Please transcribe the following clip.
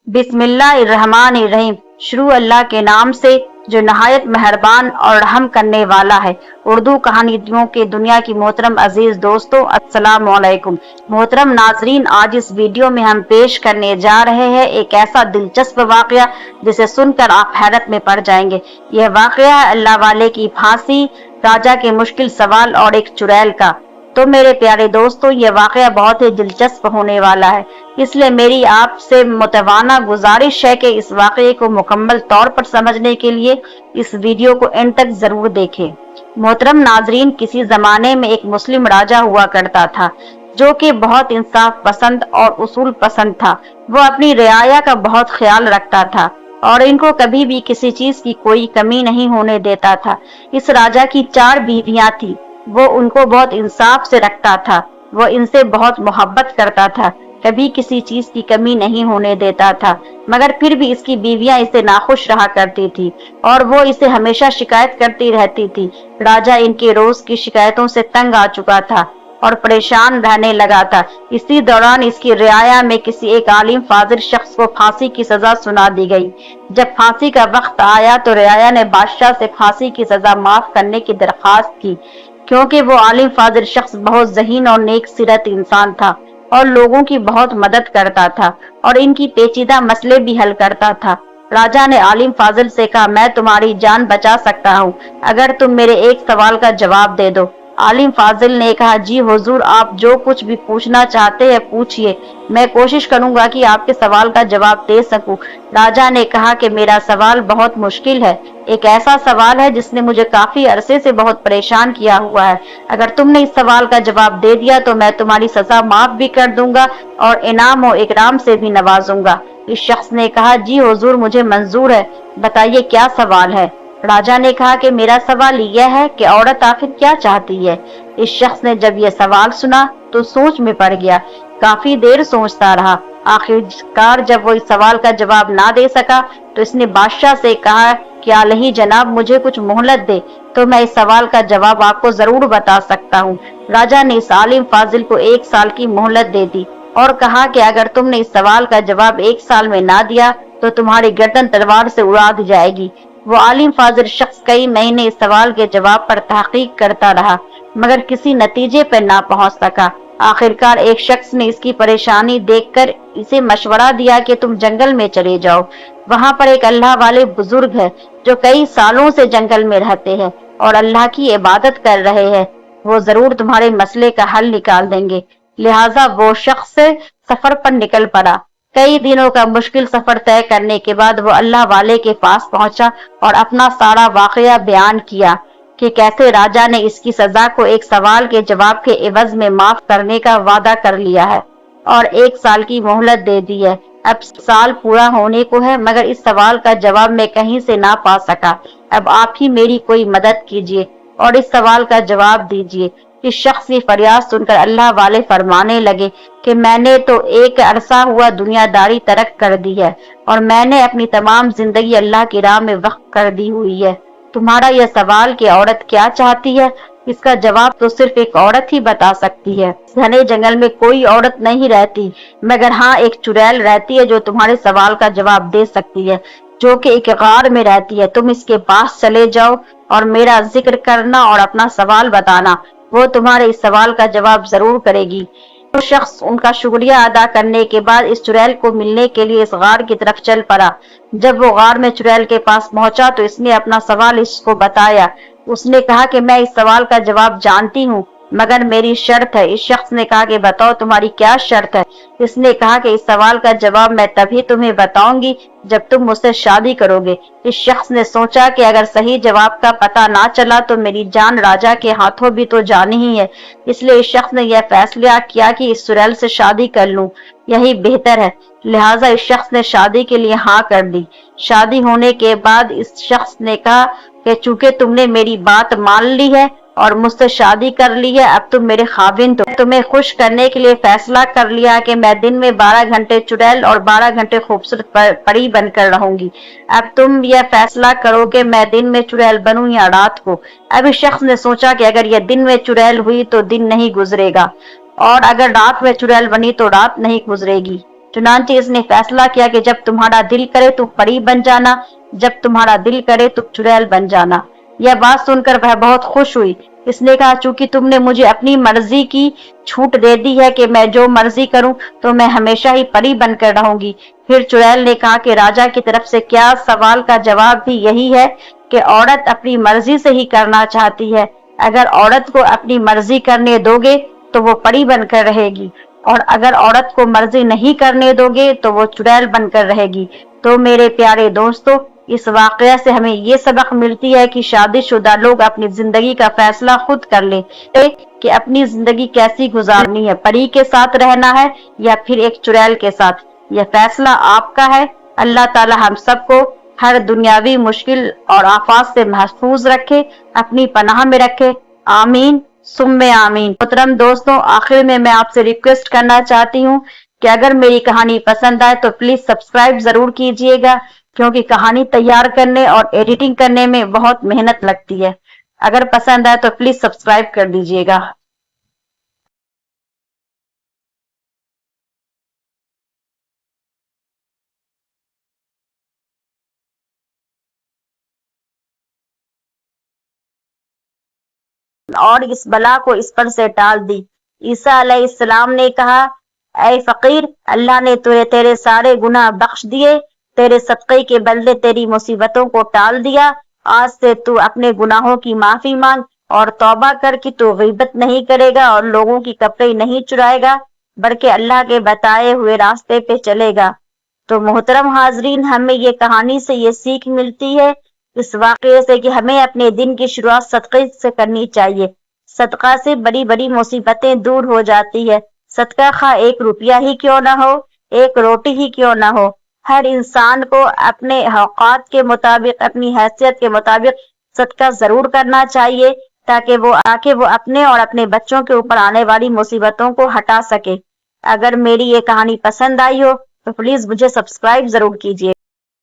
बिस्मिल्लाहिर्रहमानिर्रहीम। शुरू अल्लाह के नाम से जो नहायत मेहरबान और रहम करने वाला है। उर्दू कहानियों की दुनिया की मोहतरम अजीज दोस्तों, अस्सलाम वालेकुम। मोहतरम नाजरीन, आज इस वीडियो में हम पेश करने जा रहे हैं एक ऐसा दिलचस्प वाकया जिसे सुनकर आप हैरत में पड़ जाएंगे। यह वाकया है अल्लाह वाले की फांसी, राजा के मुश्किल सवाल और एक चुड़ैल का। तो मेरे प्यारे दोस्तों, ये वाकया बहुत ही दिलचस्प होने वाला है, इसलिए मेरी आपसे मुतवाना गुजारिश है कि इस वाकये को मुकम्मल तौर पर समझने के लिए इस वीडियो को एंड तक जरूर देखें। मोहतरम नाजरीन, किसी जमाने में एक मुस्लिम राजा हुआ करता था जो कि बहुत इंसाफ पसंद और उसूल पसंद था। वो अपनी रियाया का बहुत ख्याल रखता था और इनको कभी भी किसी चीज की कोई कमी नहीं होने देता था। इस राजा की 4 बीवियां थी। वो उनको बहुत इंसाफ से रखता था, वो इनसे बहुत मोहब्बत करता था, कभी किसी चीज की कमी नहीं होने देता था। मगर फिर भी इसकी बीवियां इससे नाखुश रहा करती थी और वो इसे हमेशा शिकायत करती रहती थी। राजा इनके रोज की शिकायतों से तंग आ चुका था और परेशान रहने लगा था। इसी दौरान इसकी रियाया में किसी एक आलिम फाजिल शख्स को फांसी की सजा सुना दी गई। जब फांसी का वक्त आया तो रियाया ने बादशाह से फांसी की सजा माफ करने की दरख्वास्त की, क्योंकि वो आलिम फाजिल शख्स बहुत ज़हीन और नेक सीरत इंसान था और लोगों की बहुत मदद करता था और इनकी पेचीदा मसले भी हल करता था। राजा ने आलिम फाजिल से कहा, मैं तुम्हारी जान बचा सकता हूँ अगर तुम मेरे एक सवाल का जवाब दे दो। आलिम फाजिल ने कहा, जी हुजूर, आप जो कुछ भी पूछना चाहते हैं पूछिए, मैं कोशिश करूंगा कि आपके सवाल का जवाब दे सकूं। राजा ने कहा कि मेरा सवाल बहुत मुश्किल है, एक ऐसा सवाल है जिसने मुझे काफी अरसे से बहुत परेशान किया हुआ है। अगर तुमने इस सवाल का जवाब दे दिया तो मैं तुम्हारी सजा माफ भी कर दूंगा और इनाम और इकराम से भी नवाजूंगा। इस शख्स ने कहा, जी हुजूर, मुझे मंजूर है, बताइए क्या सवाल है। राजा ने कहा कि मेरा सवाल यह है कि औरत आखिर क्या चाहती है। इस शख्स ने जब यह सवाल सुना तो सोच में पड़ गया, काफी देर सोचता रहा। आखिरकार जब वो इस सवाल का जवाब ना दे सका तो इसने बादशाह से कहा कि आलही जनाब, मुझे कुछ मोहलत दे तो मैं इस सवाल का जवाब आपको जरूर बता सकता हूँ। राजा ने इस आलिम फाजिल को 1 साल की मोहलत दे दी और कहा कि अगर तुमने इस सवाल का जवाब 1 साल में ना दिया तो तुम्हारी गर्दन तलवार से उड़ा दी जाएगी। वो आलिम फाजिल शख्स कई महीने इस सवाल के जवाब पर तहकीक करता रहा मगर किसी नतीजे पर ना पहुंच सका। आखिरकार एक शख्स ने इसकी परेशानी देखकर इसे मशवरा दिया कि तुम जंगल में चले जाओ। वहां पर एक अल्लाह वाले बुजुर्ग है जो कई सालों से जंगल में रहते हैं और अल्लाह की इबादत कर रहे हैं। वो जरूर तुम्हारे मसले का हल निकाल देंगे। लिहाजा वो शख्स सफर पर निकल पड़ा। कई दिनों का मुश्किल सफर तय करने के बाद वो अल्लाह वाले के पास पहुंचा और अपना सारा वाकया बयान किया कि कैसे राजा ने इसकी सजा को एक सवाल के जवाब के एवज में माफ करने का वादा कर लिया है और 1 साल की मोहलत दे दी है। अब साल पूरा होने को है मगर इस सवाल का जवाब मैं कहीं से ना पा सका। अब आप ही मेरी कोई मदद कीजिए और इस सवाल का जवाब दीजिए। इस शख्स की फरियाद सुनकर अल्लाह वाले फरमाने लगे कि मैंने तो एक अरसा हुआ दुनियादारी तरक कर दी है और मैंने अपनी तमाम जिंदगी अल्लाह की राह में वक्फ कर दी हुई है। तुम्हारा यह सवाल कि औरत क्या चाहती है, इसका जवाब तो सिर्फ एक औरत ही बता सकती है। घने जंगल में कोई औरत नहीं रहती मगर हाँ, एक चुड़ैल रहती है जो तुम्हारे सवाल का जवाब दे सकती है, जो कि एक गार में रहती है। तुम इसके पास चले जाओ और मेरा जिक्र करना और अपना सवाल बताना, वो तुम्हारे इस सवाल का जवाब जरूर करेगी। तो शख्स उनका शुक्रिया अदा करने के बाद इस चुड़ैल को मिलने के लिए इस गार की तरफ चल पड़ा। जब वो गार में चुड़ैल के पास पहुंचा तो इसने अपना सवाल इसको बताया। उसने कहा कि मैं इस सवाल का जवाब जानती हूँ मगर मेरी शर्त है। इस शख्स ने कहा कि बताओ तुम्हारी क्या शर्त है। इसने कहा कि इस सवाल का जवाब मैं तभी तुम्हें बताऊंगी जब तुम मुझसे शादी करोगे। इस शख्स ने सोचा कि अगर सही जवाब का पता ना चला तो मेरी जान राजा के हाथों भी तो जानी ही है, इसलिए इस शख्स ने यह फैसला किया कि इस चुड़ैल से शादी कर लूं, यही बेहतर है। लिहाजा इस शख्स ने शादी के लिए हाँ कर दी। शादी होने के बाद इस शख्स ने कहा कि चूंकि तुमने मेरी बात मान ली है और मुझसे शादी कर ली है, अब तुम मेरे खाविंद हो। तुम्हें खुश करने के लिए फैसला कर लिया कि मैं दिन में 12 घंटे चुड़ैल और 12 घंटे खूबसूरत परी बनकर रहूंगी। अब तुम यह फैसला करो कि मैं दिन में चुड़ैल बनूं या रात को। अब इस शख्स ने सोचा कि अगर यह दिन में चुड़ैल हुई तो दिन नहीं गुजरेगा और अगर रात में चुड़ैल बनी तो रात नहीं गुजरेगी। चुनांचे इसने फैसला किया कि जब तुम्हारा दिल करे तुम परी बन जाना, जब तुम्हारा दिल करे तुम चुड़ैल बन जाना। यह बात सुनकर वह बहुत खुश हुई। इसने कहा, चूंकि तुमने मुझे अपनी मर्जी की छूट दे दी है कि मैं जो मर्जी करूं तो मैं हमेशा ही परी बनकर रहूंगी। फिर चुड़ैल ने कहा कि राजा की तरफ से क्या सवाल का जवाब भी यही है कि औरत अपनी मर्जी से ही करना चाहती है। अगर औरत को अपनी मर्जी करने दोगे तो वो परी बनकर रहेगी, और अगर औरत को मर्जी नहीं करने दोगे तो वो चुड़ैल बनकर रहेगी। तो मेरे प्यारे दोस्तों, इस वाकया से हमें ये सबक मिलती है कि शादीशुदा लोग अपनी जिंदगी का फैसला खुद कर ले कि अपनी जिंदगी कैसी गुजारनी है, परी के साथ रहना है या फिर एक चुड़ैल के साथ। यह फैसला आपका है। अल्लाह ताला हम सबको हर दुनियावी मुश्किल और आफात से महफूज रखे, अपनी पनाह में रखे। आमीन सुम्मे आमीन। मोहतरम दोस्तों, आखिर में मैं आपसे रिक्वेस्ट करना चाहती हूँ कि अगर मेरी कहानी पसंद आए तो प्लीज सब्सक्राइब जरूर कीजिएगा, क्योंकि कहानी तैयार करने और एडिटिंग करने में बहुत मेहनत लगती है। अगर पसंद आए तो प्लीज सब्सक्राइब कर दीजिएगा। और इस बला को इस पर से टाल दी। ईसा अलैहिस्सलाम ने कहा, ऐ फकीर, अल्लाह ने तुझे तेरे सारे गुनाह बख्श दिए, तेरे सदक़े के बदले तेरी मुसीबतों को टाल दिया। आज से तू अपने गुनाहों की माफी मांग और तौबा कर कि तू गीबत नहीं करेगा और लोगों की कपड़े नहीं चुराएगा, बल्कि अल्लाह के बताए हुए रास्ते पे चलेगा। तो मोहतरम हाजरीन, हमें ये कहानी से ये सीख मिलती है इस वाकये से कि हमें अपने दिन की शुरुआत सदक़े से करनी चाहिए। सदका से बड़ी बड़ी मुसीबतें दूर हो जाती है। सदका खा 1 रुपया ही क्यों ना हो, 1 रोटी ही क्यों ना हो, हर इंसान को अपने औकात के मुताबिक, अपनी हैसियत के मुताबिक सदका जरूर करना चाहिए, ताकि वो अपने और अपने बच्चों के ऊपर आने वाली मुसीबतों को हटा सके। अगर मेरी ये कहानी पसंद आई हो तो प्लीज मुझे सब्सक्राइब जरूर कीजिए।